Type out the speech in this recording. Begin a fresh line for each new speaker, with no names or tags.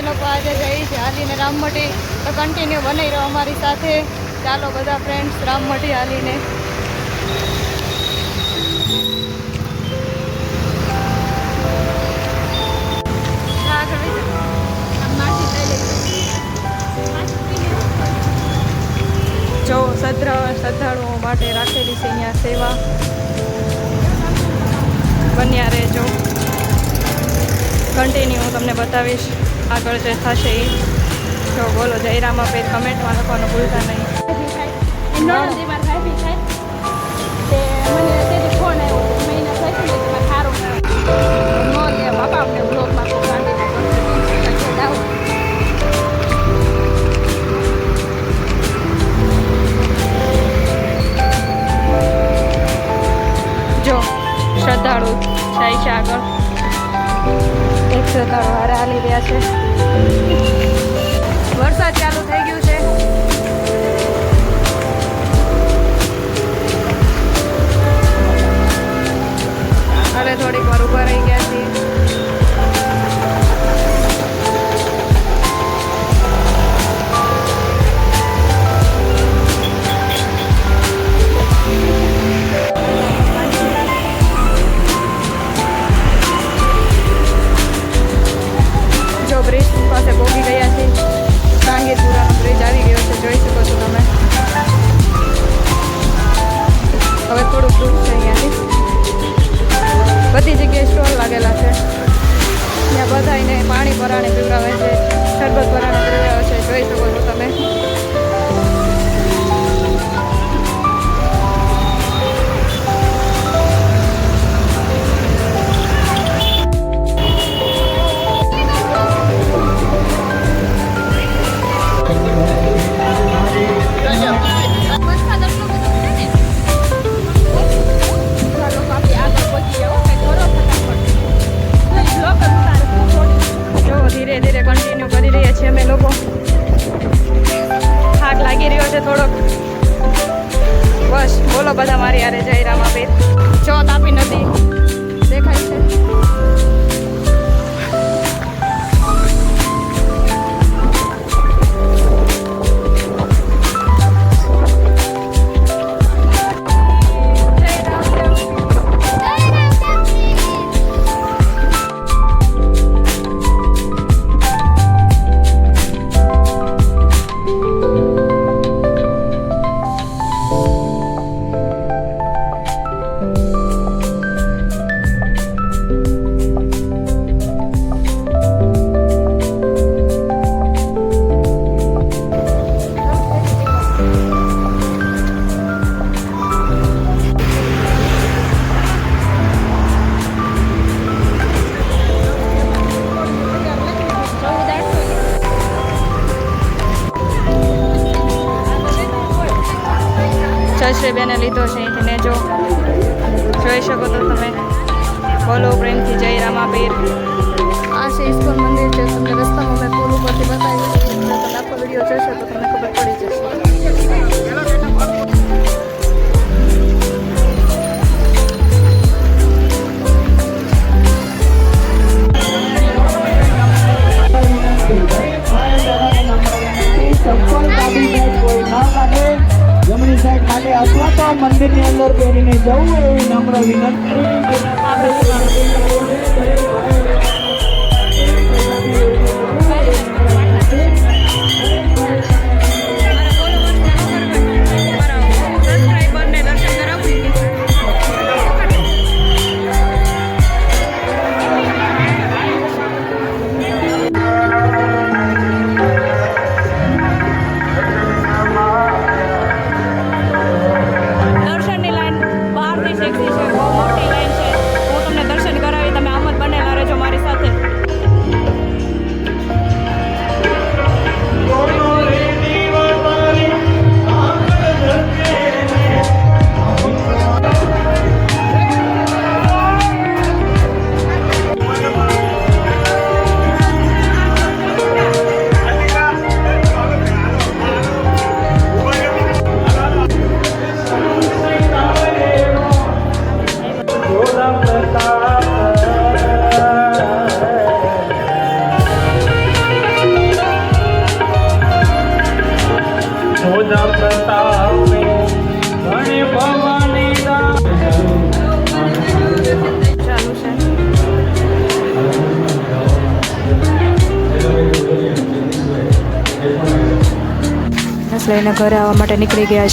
લોકો આજે જઈ છે હાલીને રામમઢી, તો કન્ટિન્યુ બની રહ્યો અમારી સાથે. ચાલો બધા ફ્રેન્ડ્સ રામમઢી હાલીને. જો શ્રદ્ધાળુઓ માટે રાખેલી છે અહીંયા સેવા. બન્યા રહેજો, કન્ટિન્યુ હું તમને બતાવીશ આગળ જે થશે એ. તો બોલો જય રામાપીર, કમેન્ટમાં લખવાનું ભૂલતા નહીં. જો શ્રદ્ધાળુ જાય છે આગળ, એક શ્રદ્ધાળુ હારે હાલી રહ્યા છે. વરસાદ ચાલુ થઈ ગયું છે. હવે થોડીક વાર ઊભા રહી ગયા છીએ. બ્રિજ પાસે પહોંચી ગયા છે. સાંગીરપુરાનો બ્રિજ આવી ગયો છે, જોઈ શકો છો તમે. હવે થોડુંક દૂર છે અહીંયાથી. બધી જગ્યાએ સ્ટોલ લાગેલા છે. ત્યાં બધાને પાણી પરાણે પીવડાવે છે, શરબત પરાણે પીવડાવે છે, જોઈ શકો છો તમે. ધીરે ધીરે કન્ટિન્યુ કરી રહ્યા છીએ અમે લોકો. થાક લાગી રહ્યો છે થોડોક. બસ બોલો બધા મારી હારે જય રામાપીર. જો તાપી નદી દેખાય છે. જયશ્રીબેને લીધો છે અહીંથી ને, જો જોઈ શકો તો તમે. બોલો પ્રેમથી જય રામાપીર. આ છે ઇસ્કોન મંદિર, છે તમને રસ્તામાં મેં પુલ ઉપરથી બતાવ્યું. તમે આખો વિડીયો જોશો તો તમને ખબર પડી જશે.
જમણી સાઈડ માટે અથવા તો મંદિરની અંદર પહેરીને જવું એવી નમ્ર વિનંતી.
દર્શનની લાઈન બહારથી શીખી છે, બહુ મોટી લાઈન છે. હું તમને દર્શન કરાવી
સોના પ્રતાપે ગણે ભવાની
ચાલુ છે. બસ લઈને ઘરે આવવા માટે નીકળી ગયા છે.